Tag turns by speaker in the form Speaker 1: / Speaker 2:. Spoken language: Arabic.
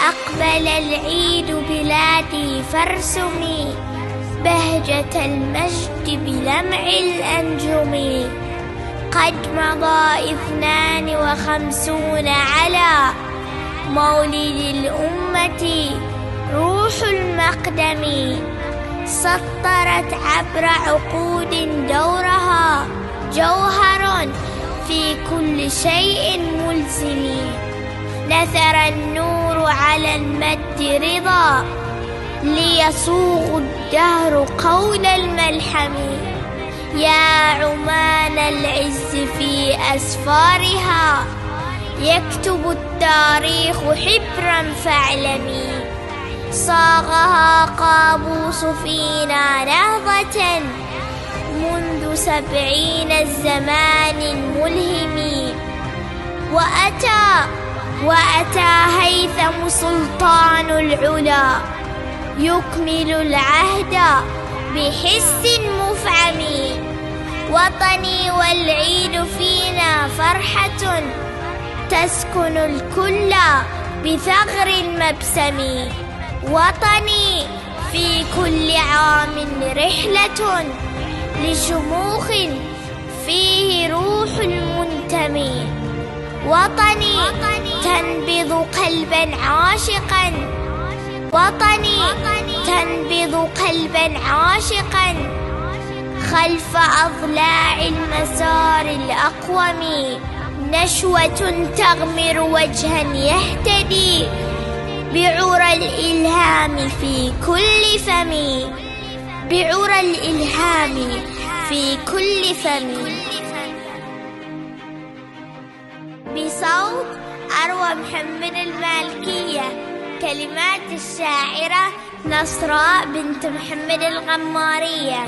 Speaker 1: أقبل العيد بلادي فارسمي بهجة المجد بلمع الأنجم. قد مضى 52 على مولد الأمة روح المقدم. سطرت عبر عقود دورها جوهر في كل شيء ملزم. نثر النور على المد رضا ليصوغ الدهر قول الملحم. يا عمان العز في أسفارها يكتب التاريخ حبرا فاعلمي. صاغها قابوس فينا نهضة منذ 70 الزمان الملهم. وأتى هيثم سلطان العلا يكمل العهد بحس مفعم. وطني والعيد فينا فرحة تسكن الكل بثغر المبسم. وطني في كل عام رحلة لشموخ فيه روح المنتمي. وطني تنبض قلبا عاشقا. وطني تنبض قلبا عاشقا خلف أضلاع المسار الأقوم. نشوة تغمر وجها يهتدي بعرى الإلهام في كل فم. بعرى الإلهام في كل فم. بصوت أروى محمد المالكية. كلمات الشاعرة نصراء بنت محمد الغمارية.